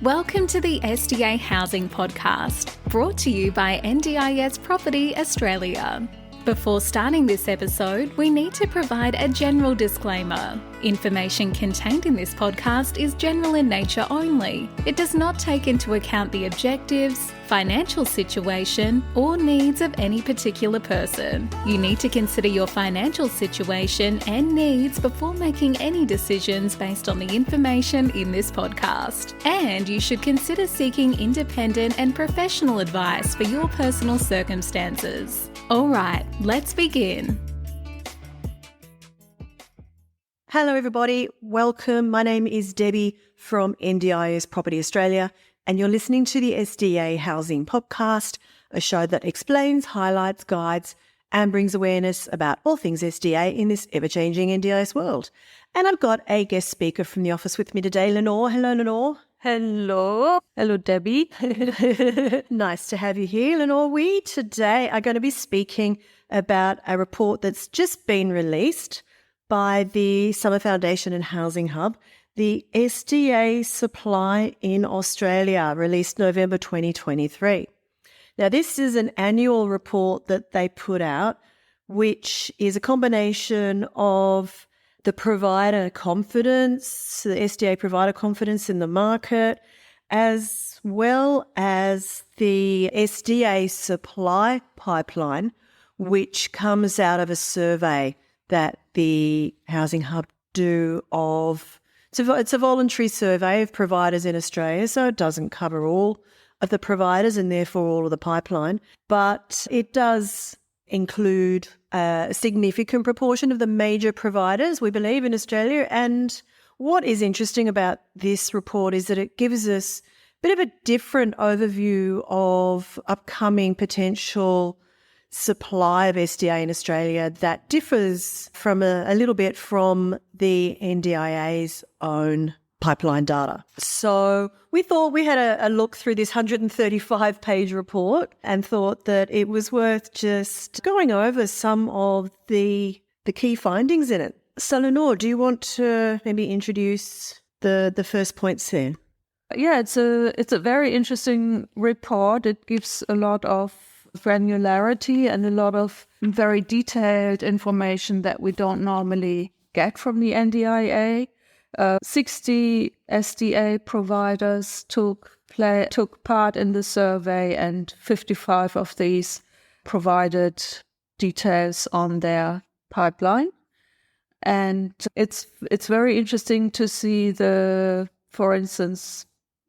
Welcome to the SDA Housing Podcast, brought to you by NDIS Property Australia. Before starting this episode, we need to provide a general disclaimer. Information contained in this podcast is general in nature only. It does not take into account the objectives, financial situation, or needs of any particular person. You need to consider your financial situation and needs before making any decisions based on the information in this podcast. And you should consider seeking independent and professional advice for your personal circumstances. All right, let's begin. Hello everybody, welcome. My name is Debbie from NDIS Property Australia, and you're listening to the SDA Housing Podcast, a show that explains, highlights, guides, and brings awareness about all things SDA in this ever-changing NDIS world. And I've got a guest speaker from the office with me today, Lenore. Hello, Lenore. Hello. Hello, Debbie. Nice to have you here, Lenore. We today are going to be speaking about a report that's just been released by the Summer Foundation and Housing Hub, the SDA Supply in Australia, released November 2023. Now, this is an annual report that they put out, which is a combination of the provider confidence, the SDA provider confidence in the market, as well as the SDA supply pipeline, which comes out of a survey that the Housing Hub do of, it's a voluntary survey of providers in Australia, so it doesn't cover all of the providers and therefore all of the pipeline, but it does include a significant proportion of the major providers, we believe, in Australia. And what is interesting about this report is that it gives us a bit of a different overview of upcoming potential supply of SDA in Australia that differs from a little bit from the NDIA's own pipeline data. So we thought we had a look through this 135-page report and thought that it was worth just going over some of the key findings in it. So Lenore, do you want to maybe introduce the first points there? Yeah, it's a very interesting report. It gives a lot of granularity and a lot of very detailed information that we don't normally get from the NDIA. 60 SDA providers took part in the survey, and 55 of these provided details on their pipeline. And it's very interesting to see for instance,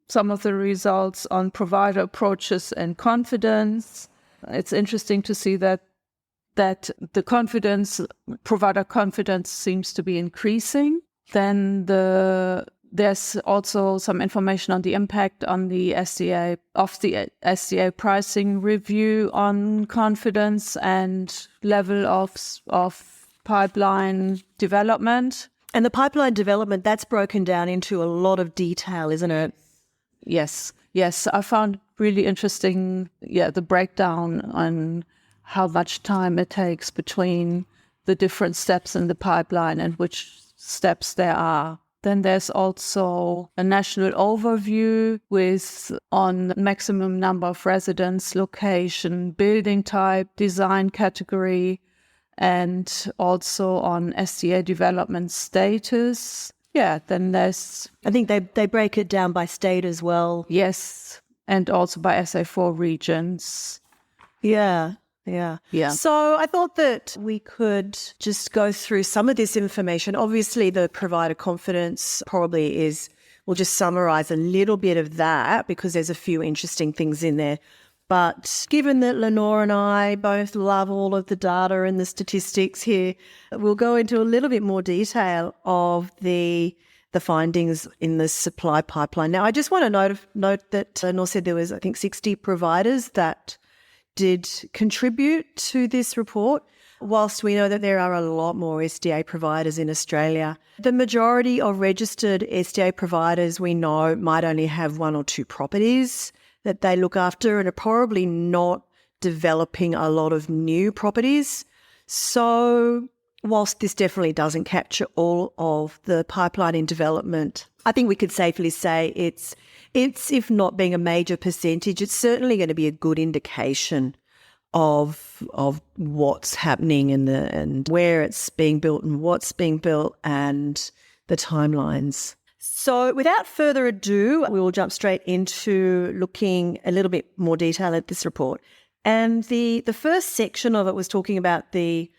some of the results on provider approaches and confidence. It's interesting to see that the provider confidence seems to be increasing. Then there's also some information on the impact on the SDA pricing review on confidence and level of pipeline development. And the pipeline development, that's broken down into a lot of detail, isn't it? Yes. I found really interesting, the breakdown on how much time it takes between the different steps in the pipeline and which steps there are. Then there's also a national overview on maximum number of residents, location, building type, design category, and also on SDA development status. Yeah, then there's... I think they break it down by state as well. Yes, and also by SA4 regions. Yeah. Yeah. So I thought that we could just go through some of this information. Obviously, the provider confidence probably we'll just summarize a little bit of that because there's a few interesting things in there. But given that Lenore and I both love all of the data and the statistics here, we'll go into a little bit more detail of the findings in the supply pipeline. Now, I just want to note that Lenore said there was, I think, 60 providers that did contribute to this report. Whilst we know that there are a lot more SDA providers in Australia, the majority of registered SDA providers we know might only have one or two properties that they look after and are probably not developing a lot of new properties. So whilst this definitely doesn't capture all of the pipeline in development I think we could safely say it's if not being a major percentage, it's certainly going to be a good indication of what's happening and where it's being built and what's being built and the timelines. So without further ado, we will jump straight into looking a little bit more detail at this report. And the first section of it was talking about the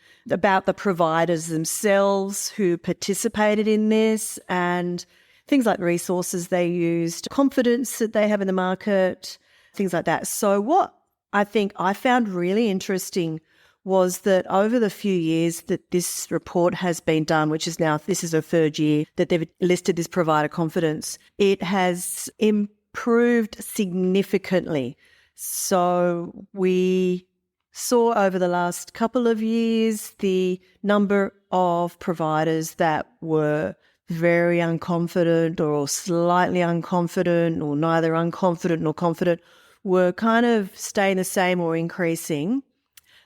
providers themselves who participated in this and things like resources they used, confidence that they have in the market, things like that. So what I think I found really interesting was that over the few years that this report has been done, which is now, this is the third year that they've listed this provider confidence, it has improved significantly. So we saw over the last couple of years the number of providers that were very unconfident or slightly unconfident or neither unconfident nor confident were kind of staying the same or increasing.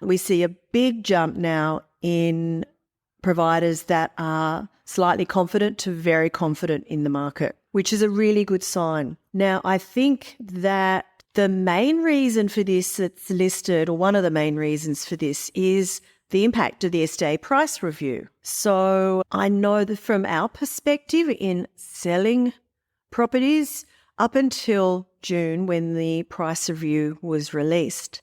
We see a big jump now in providers that are slightly confident to very confident in the market, which is a really good sign. Now, I think that the main reason for this that's listed, or one of the main reasons for this, is the impact of the SDA price review. So I know that from our perspective in selling properties, up until June when the price review was released,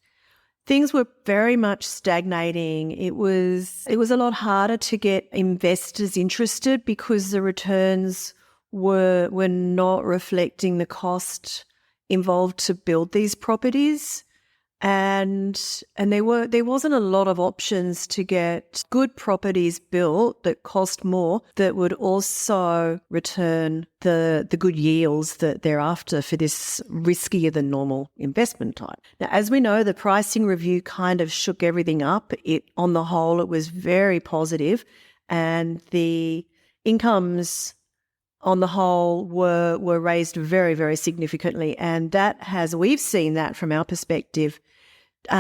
things were very much stagnating. It was a lot harder to get investors interested because the returns were not reflecting the cost involved to build these properties. And there wasn't a lot of options to get good properties built that cost more that would also return the good yields that they're after for this riskier than normal investment type. Now, as we know, the pricing review kind of shook everything up. On the whole, it was very positive, and the incomes on the whole were raised very, very significantly. And we've seen that from our perspective,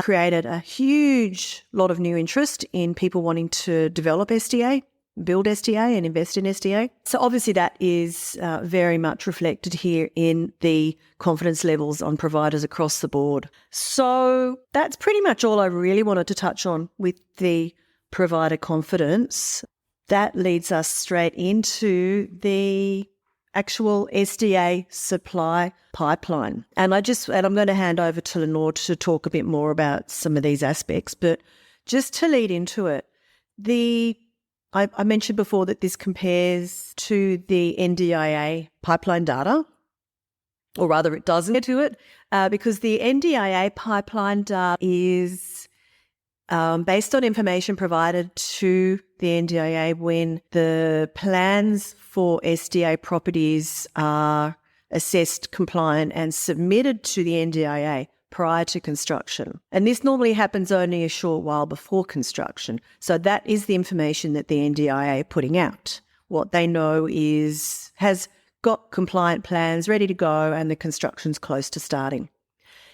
created a huge lot of new interest in people wanting to develop SDA, build SDA and invest in SDA. So obviously that is very much reflected here in the confidence levels on providers across the board. So that's pretty much all I really wanted to touch on with the provider confidence. That leads us straight into the actual SDA supply pipeline. And I'm going to hand over to Lenore to talk a bit more about some of these aspects, but just to lead into it, I mentioned before that this compares to the NDIA pipeline data, or rather it doesn't get to it, because the NDIA pipeline data is based on information provided to the NDIA when the plans for SDA properties are assessed compliant and submitted to the NDIA prior to construction. And this normally happens only a short while before construction. So that is the information that the NDIA are putting out. What they know has got compliant plans ready to go and the construction's close to starting.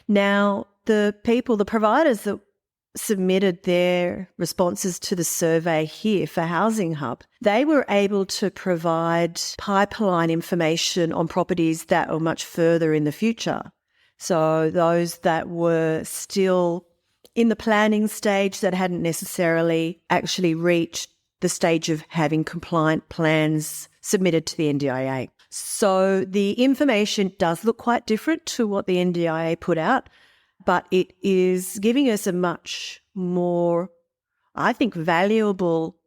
Now, the providers that submitted their responses to the survey here for Housing Hub, they were able to provide pipeline information on properties that are much further in the future. So those that were still in the planning stage that hadn't necessarily actually reached the stage of having compliant plans submitted to the NDIA. So the information does look quite different to what the NDIA put out, but it is giving us a much more, I think, valuable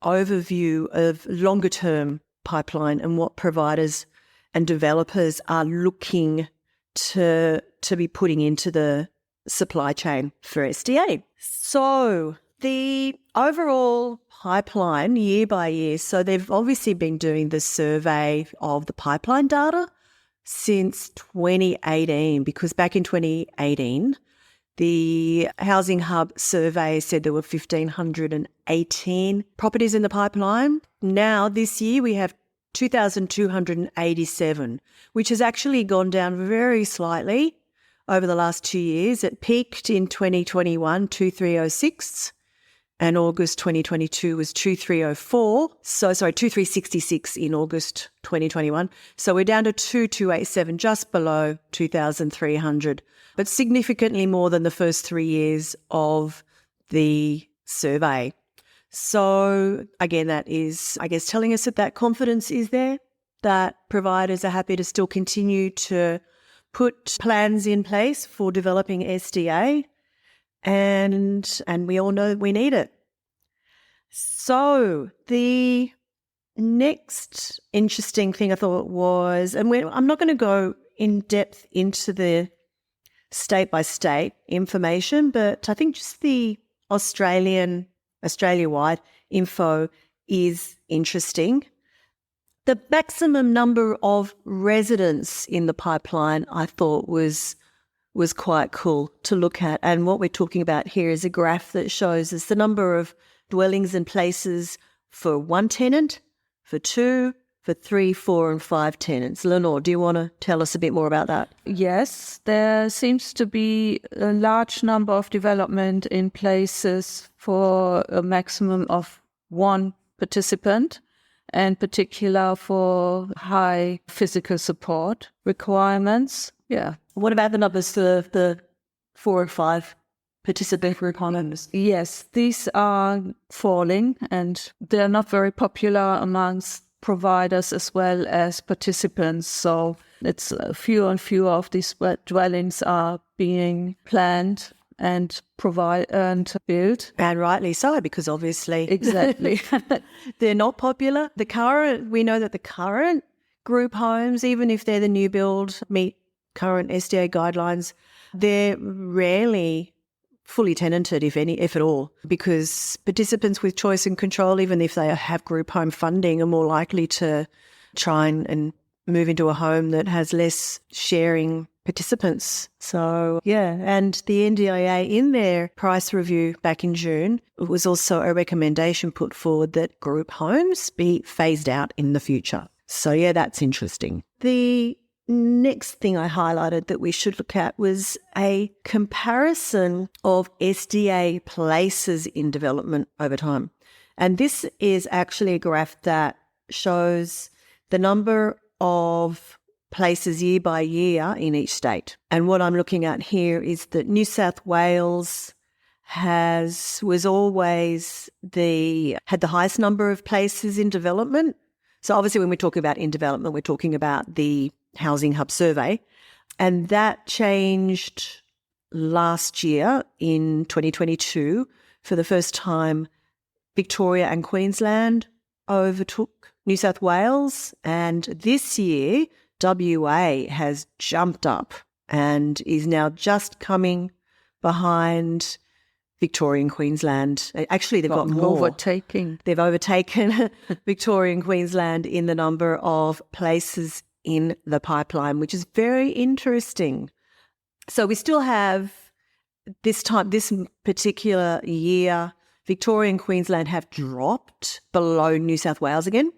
overview of longer-term pipeline and what providers and developers are looking to be putting into the supply chain for SDA. So the overall pipeline year by year, so they've obviously been doing the survey of the pipeline data since 2018, because back in 2018, the Housing Hub survey said there were 1,518 properties in the pipeline. Now, this year, we have 2,287, which has actually gone down very slightly over the last 2 years. It peaked in 2021, 2,306, and August 2022 was 2304. So, sorry, 2366 in August 2021. So we're down to 2287, just below 2,300, but significantly more than the first 3 years of the survey. So again, that is, I guess, telling us that confidence is there, that providers are happy to still continue to put plans in place for developing SDA, and we all know we need it. So the next interesting thing I thought was, and I'm not going to go in depth into the state-by-state information, but I think just the Australia-wide info is interesting. The maximum number of residents in the pipeline I thought was quite cool to look at. And what we're talking about here is a graph that shows us the number of dwellings and places for one tenant, for two, for 3, 4 and 5 tenants. Lenore, do you want to tell us a bit more about that? Yes, there seems to be a large number of development in places for a maximum of one participant, and particular for high physical support requirements. Yeah. What about the numbers for the 4 and 5 participant requirements? Yes, these are falling, and they're not very popular amongst providers as well as participants. So it's fewer and fewer of these dwellings are being planned and built. And rightly so, because obviously exactly they're not popular. We know that the current group homes, even if they're the new build, meet current SDA guidelines, they're rarely fully tenanted, if at all, because participants with choice and control, even if they have group home funding, are more likely to try and move into a home that has less sharing participants. So, yeah, and the NDIA in their price review back in June was also a recommendation put forward that group homes be phased out in the future. So, yeah, that's interesting. The next thing I highlighted that we should look at was a comparison of SDA places in development over time. And this is actually a graph that shows the number of places year by year in each state. And what I'm looking at here is that New South Wales was always had the highest number of places in development. So obviously when we talk about in development, we're talking about the Housing Hub survey, and that changed last year in 2022. For the first time, Victoria and Queensland overtook New South Wales, and this year WA has jumped up and is now just coming behind Victoria and Queensland. Actually, they've got more. They've overtaken Victoria and Queensland in the number of places in the pipeline, which is very interesting. So we still have this particular year, Victoria and Queensland have dropped below New South Wales again,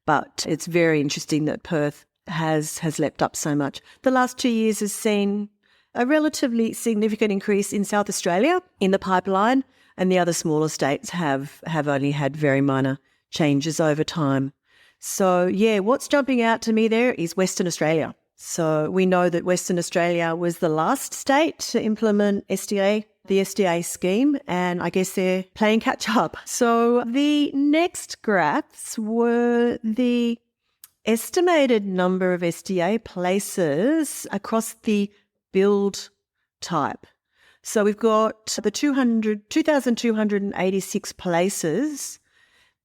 but it's very interesting that Perth has leapt up so much. The last 2 years has seen a relatively significant increase in South Australia in the pipeline, and the other smaller states have only had very minor changes over time. So, yeah, what's jumping out to me there is Western Australia. So we know that Western Australia was the last state to implement the SDA scheme, and I guess they're playing catch up. So the next graphs were the estimated number of SDA places across the build type. So we've got the 2,286 places.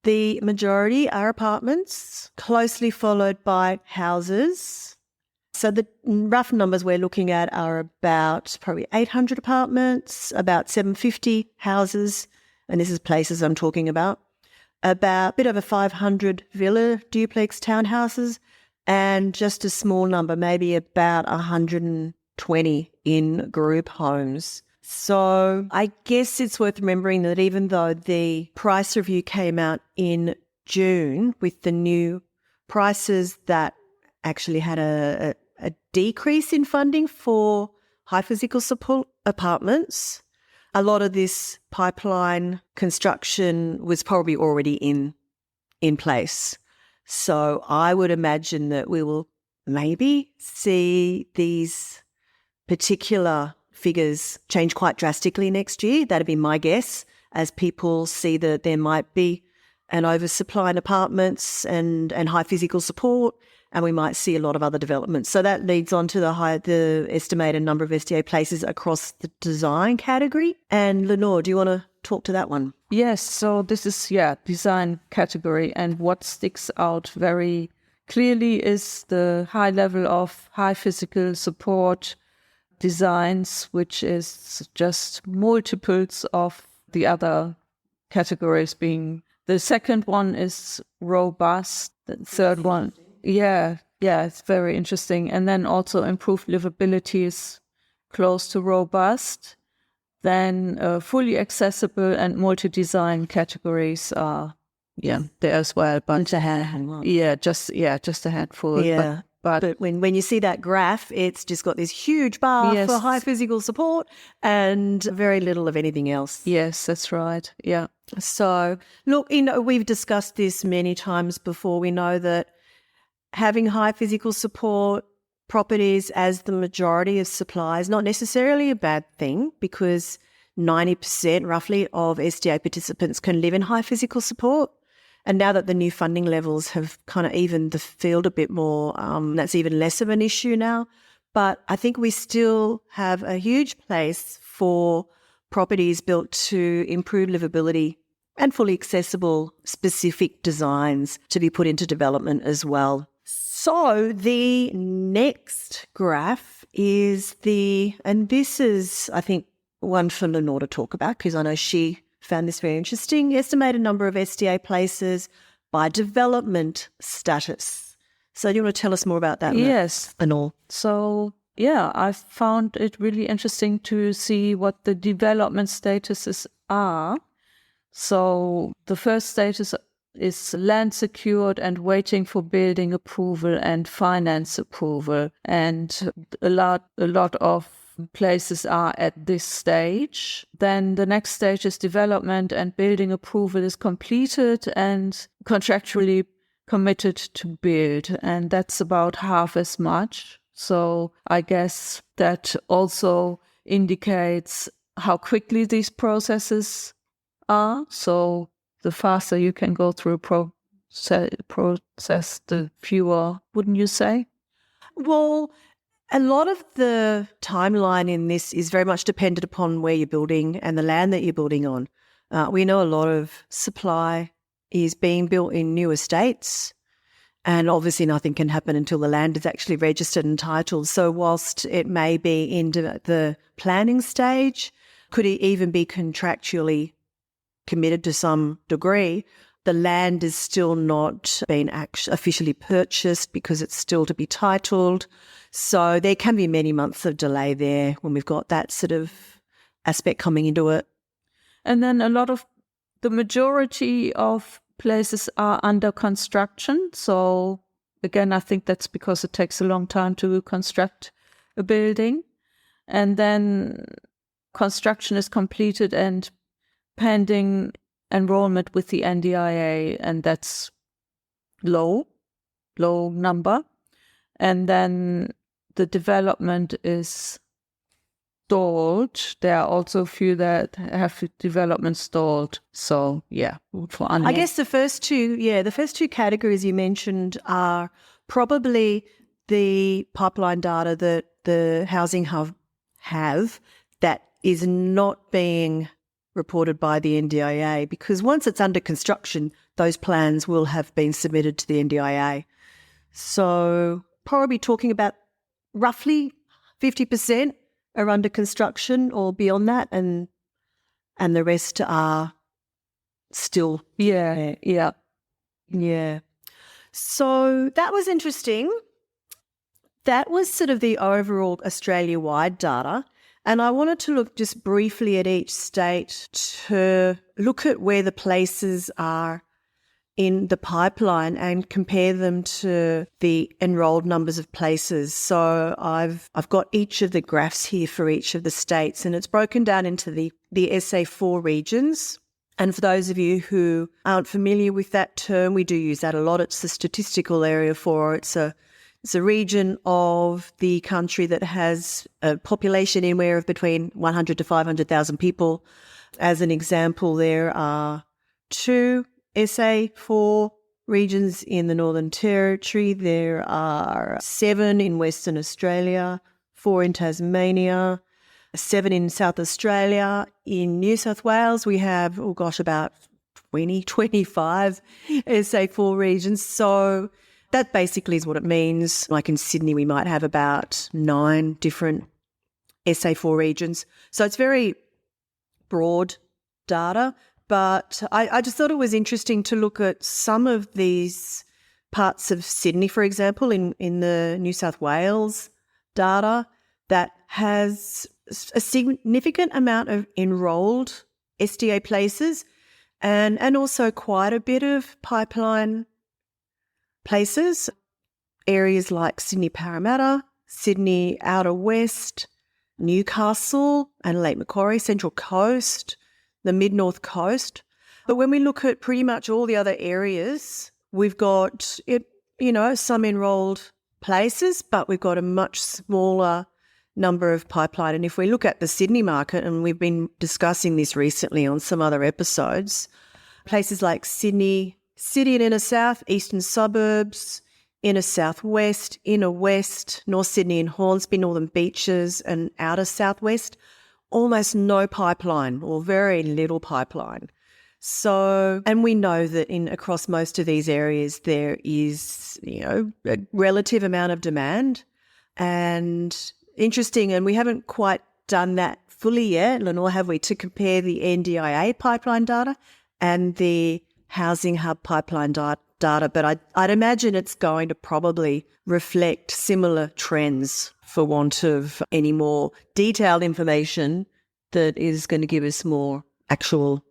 The majority are apartments, closely followed by houses. So the rough numbers we're looking at are about probably 800 apartments, about 750 houses, and this is places I'm talking about a bit over 500 villa duplex townhouses, and just a small number, maybe about 120 in group homes. So I guess it's worth remembering that even though the price review came out in June with the new prices that actually had a decrease in funding for high physical support apartments, a lot of this pipeline construction was probably already in place. So I would imagine that we will maybe see these particular figures change quite drastically next year. That'd be my guess, as people see that there might be an oversupply in apartments and high physical support, and we might see a lot of other developments. So that leads on to the estimated number of SDA places across the design category. And Lenore, do you want to talk to that one? Yes, so this is, design category. And what sticks out very clearly is the high level of high physical support designs, which is just multiples of the other categories being. The second one is robust. The third one, it's very interesting. And then also improved livability is close to robust. Then fully accessible and multi-design categories are, there as well. But Just a handful. just a handful. Yeah. But when you see that graph, it's just got this huge bar for high physical support and very little of anything else. Yes, that's right. Yeah. So, look, we've discussed this many times before. We know that having high physical support properties as the majority of supply is not necessarily a bad thing, because 90% roughly of SDA participants can live in high physical support. And now that the new funding levels have kind of evened the field a bit more, that's even less of an issue now. But I think we still have a huge place for properties built to improve livability and fully accessible specific designs to be put into development as well. So the next graph is and this is, I think, one for Lenore to talk about, because I know she found this very interesting, estimated number of SDA places by development status. So do you want to tell us more about that? Yes. Lenore? So, I found it really interesting to see what the development statuses are. So the first status is land secured and waiting for building approval and finance approval. And a lot of places are at this stage. Then the next stage is development and building approval is completed and contractually committed to build. And that's about half as much. So I guess that also indicates how quickly these processes are. So the faster you can go through a process, the fewer, wouldn't you say? Well, a lot of the timeline in this is very much dependent upon where you're building and the land that you're building on. We know a lot of supply is being built in new estates, and obviously nothing can happen until the land is actually registered and titled. So whilst it may be in the planning stage, could it even be contractually committed to some degree, the land is still not been officially purchased because it's still to be titled. So there can be many months of delay there when we've got that sort of aspect coming into it. And then the majority of places are under construction. So again, I think that's because it takes a long time to construct a building. And then construction is completed and pending enrollment with the NDIA, and that's low number. And then the development is stalled. There are also a few that have development stalled. So I guess the first two categories you mentioned are probably the pipeline data that the Housing Hub have that is not being reported by the NDIA, because once it's under construction, those plans will have been submitted to the NDIA. So probably talking about roughly 50% are under construction or beyond that, and the rest are still. Yeah. So that was interesting. That was sort of the overall Australia-wide data. And I wanted to look just briefly at each state to look at where the places are in the pipeline and compare them to the enrolled numbers of places. So I've got each of the graphs here for each of the states, and it's broken down into the SA4 regions. And for those of you who aren't familiar with that term, we do use that a lot. It's the statistical area for it. It's a region of the country that has a population anywhere of between 100 to 500,000 people. As an example, there are 2 SA4 regions in the Northern Territory. There are 7 in Western Australia, 4 in Tasmania, 7 in South Australia. In New South Wales, we have, about 25 SA4 regions. So that basically is what it means. Like in Sydney, we might have about 9 different SA4 regions. So it's very broad data. But I just thought it was interesting to look at some of these parts of Sydney, for example, in the New South Wales data that has a significant amount of enrolled SDA places and also quite a bit of pipeline places. Areas like Sydney Parramatta, Sydney Outer West, Newcastle and Lake Macquarie, Central Coast, the Mid-North Coast. But when we look at pretty much all the other areas, we've got, some enrolled places, but we've got a much smaller number of pipeline. And if we look at the Sydney market, and we've been discussing this recently on some other episodes, places like Sydney City and Inner South, eastern suburbs, Inner Southwest, Inner West, North Sydney and Hornsby, Northern Beaches and Outer Southwest, almost no pipeline or very little pipeline. So, and we know that across most of these areas there is, a relative amount of demand. And interesting, and we haven't quite done that fully yet, Lenore, have we, to compare the NDIA pipeline data and the Housing Hub pipeline data. But I'd imagine it's going to probably reflect similar trends for want of any more detailed information that is going to give us more actual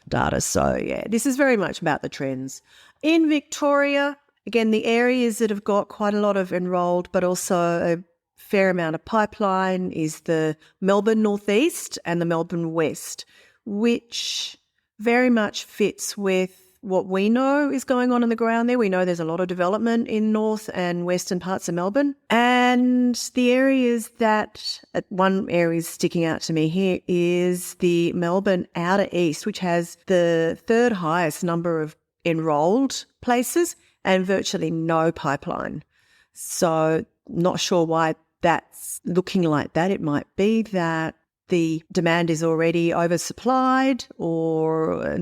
data. So, yeah, this is very much about the trends. In Victoria, again, the areas that have got quite a lot of enrolled but also a fair amount of pipeline is the Melbourne Northeast and the Melbourne West, which very much fits with what we know is going on the ground there. We know there's a lot of development in north and western parts of Melbourne. And the areas that, one area is sticking out to me here is the Melbourne Outer East, which has the 3rd highest number of enrolled places and virtually no pipeline. So not sure why that's looking like that. It might be that the demand is already oversupplied, or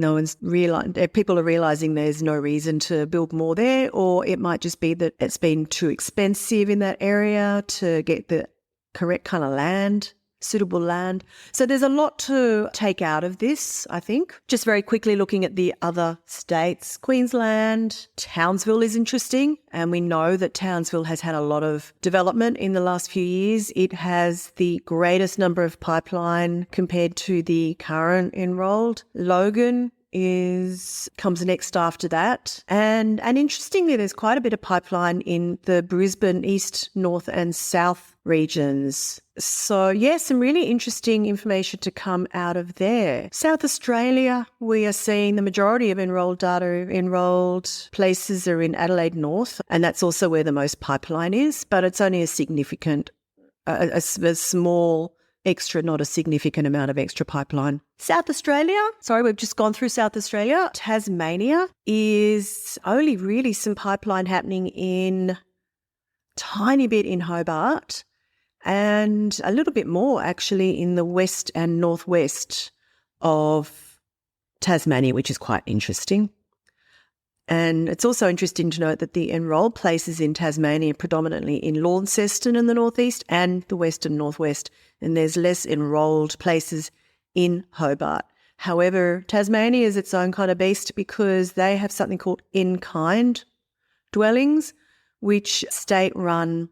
people are realising there's no reason to build more there, or it might just be that it's been too expensive in that area to get the correct kind of land, suitable land. So there's a lot to take out of this, I think. Just very quickly looking at the other states, Queensland, Townsville is interesting, and we know that Townsville has had a lot of development in the last few years. It has the greatest number of pipeline compared to the current enrolled. Logan comes next after that. And interestingly, there's quite a bit of pipeline in the Brisbane East, North and South regions. So, yeah, some really interesting information to come out of there. South Australia, we are seeing the majority of enrolled places are in Adelaide North, and that's also where the most pipeline is, but it's only a significant, a small extra, not a significant amount of extra pipeline. South Australia, we've just gone through South Australia. Tasmania is only really some pipeline happening in tiny bit in Hobart and a little bit more actually in the west and northwest of Tasmania, which is quite interesting. And it's also interesting to note that the enrolled places in Tasmania are predominantly in Launceston in the northeast and the west and northwest, and there's less enrolled places in Hobart. However, Tasmania is its own kind of beast because they have something called in-kind dwellings, which state-run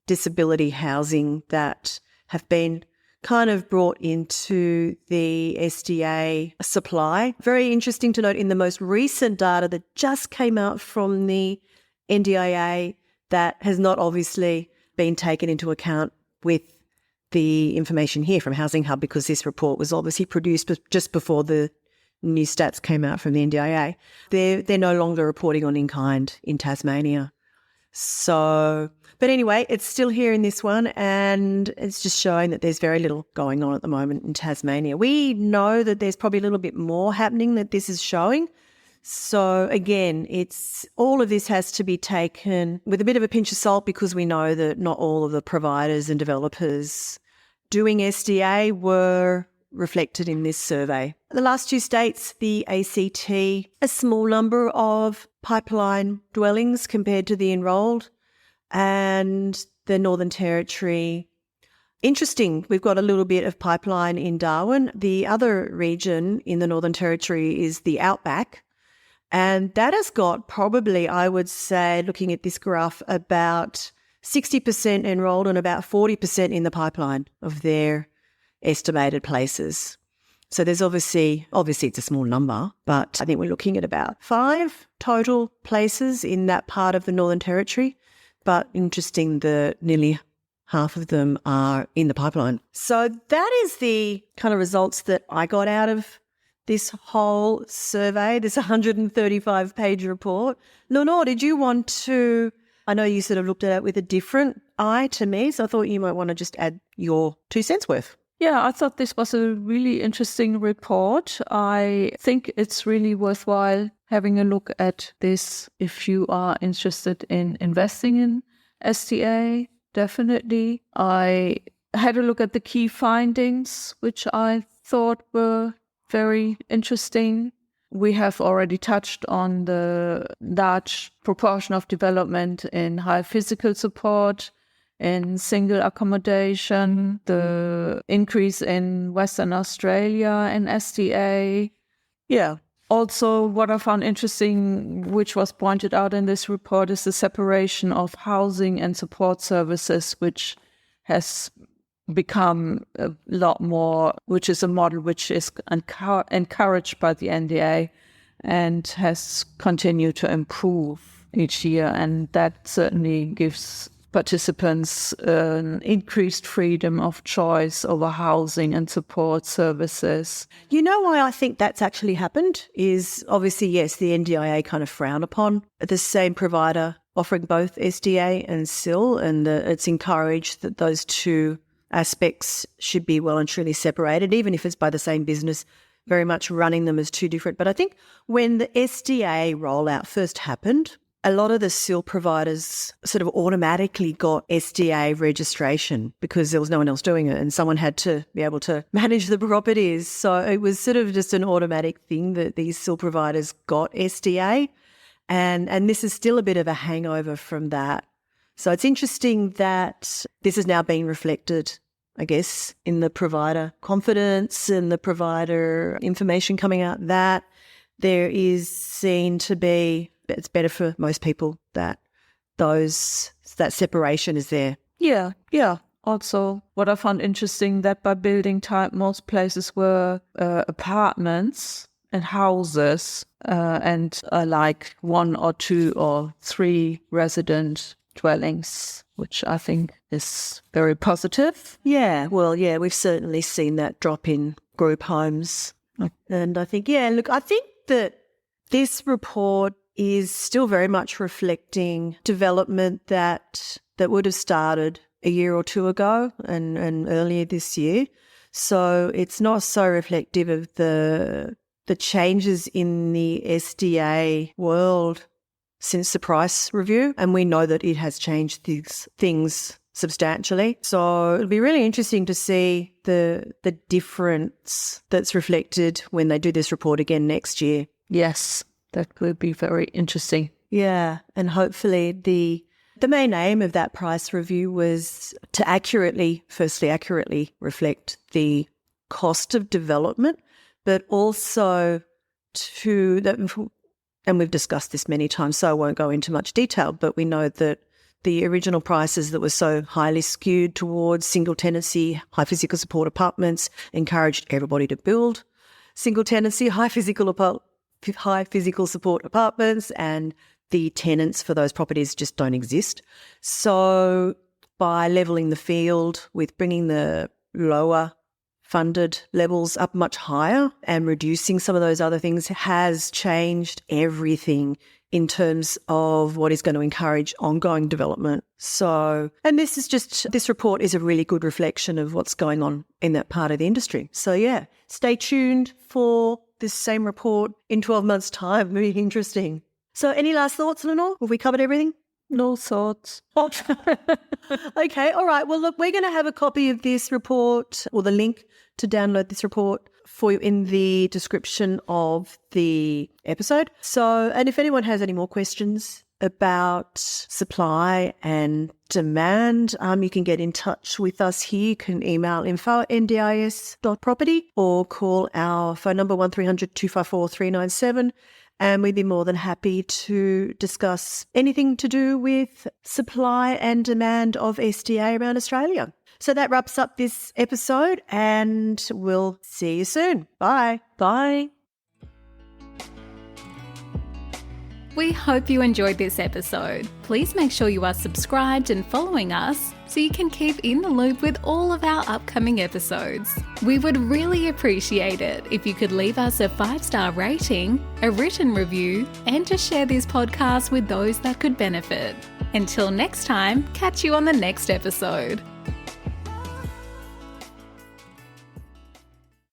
disability housing that have been kind of brought into the SDA supply. Very interesting to note in the most recent data that just came out from the NDIA that has not obviously been taken into account with the information here from Housing Hub, because this report was obviously produced just before the new stats came out from the NDIA. They're no longer reporting on in-kind in Tasmania. So, but anyway, it's still here in this one, and it's just showing that there's very little going on at the moment in Tasmania. We know that there's probably a little bit more happening that this is showing. So again, it's all of this has to be taken with a bit of a pinch of salt, because we know that not all of the providers and developers doing SDA were reflected in this survey. The last two states, the ACT, a small number of pipeline dwellings compared to the enrolled, and the Northern Territory. Interesting, we've got a little bit of pipeline in Darwin. The other region in the Northern Territory is the Outback, and that has got probably, I would say, looking at this graph, about 60% enrolled and about 40% in the pipeline of their estimated places. So there's obviously it's a small number, but I think we're looking at about 5 total places in that part of the Northern Territory. But interesting that nearly half of them are in the pipeline. So that is the kind of results that I got out of this whole survey, this 135-page report. Lenore, did you want to, I know you sort of looked at it with a different eye to me, so I thought you might want to just add your 2 cents worth. Yeah, I thought this was a really interesting report. I think it's really worthwhile having a look at this if you are interested in investing in SDA, definitely. I had a look at the key findings, which I thought were very interesting. We have already touched on the large proportion of development in high physical support, in single accommodation, the increase in Western Australia and SDA. Yeah. Also, what I found interesting, which was pointed out in this report, is the separation of housing and support services, which has become a lot more, which is a model which is encouraged by the NDA and has continued to improve each year. And that certainly gives participants an increased freedom of choice over housing and support services. You know why I think that's actually happened is obviously, yes, the NDIA kind of frown upon the same provider offering both SDA and SIL, and it's encouraged that those two aspects should be well and truly separated, even if it's by the same business, very much running them as two different. But I think when the SDA rollout first happened, a lot of the SIL providers sort of automatically got SDA registration because there was no one else doing it and someone had to be able to manage the properties. So it was sort of just an automatic thing that these SIL providers got SDA. And this is still a bit of a hangover from that. So it's interesting that this is now being reflected, I guess, in the provider confidence and the provider information coming out, that there is seen to be, it's better for most people that that separation is there. Yeah. Also, what I found interesting, that by building type, most places were apartments and houses and like 1 or 2 or 3 resident dwellings, which I think is very positive. Yeah, well, yeah, we've certainly seen that drop in group homes. And I think, I think that this report is still very much reflecting development that would have started a year or 2 ago and earlier this year. So it's not so reflective of the changes in the SDA world since the price review, and we know that it has changed these things substantially. So it'll be really interesting to see the difference that's reflected when they do this report again next year. Yes, that will be very interesting. Yeah, and hopefully the main aim of that price review was to accurately reflect the cost of development, but also and we've discussed this many times, so I won't go into much detail, but we know that the original prices that were so highly skewed towards single tenancy, high physical support apartments encouraged everybody to build single tenancy, high physical support apartments, and the tenants for those properties just don't exist. So by levelling the field with bringing the lower funded levels up much higher and reducing some of those other things has changed everything in terms of what is going to encourage ongoing development. So, and this report is a really good reflection of what's going on in that part of the industry. So yeah, stay tuned for this same report in 12 months' time. It'll be interesting. So any last thoughts, Lenore? Have we covered everything? No thoughts. Okay, all right. Well, look, we're going to have a copy of this report or the link to download this report for you in the description of the episode. So, and if anyone has any more questions about supply and demand, you can get in touch with us here. You can email info@ndis.property or call our phone number 1300 254 397. And we'd be more than happy to discuss anything to do with supply and demand of SDA around Australia. So that wraps up this episode, and we'll see you soon. Bye. Bye. We hope you enjoyed this episode. Please make sure you are subscribed and following us so you can keep in the loop with all of our upcoming episodes. We would really appreciate it if you could leave us a 5-star rating, a written review, and to share this podcast with those that could benefit. Until next time, catch you on the next episode.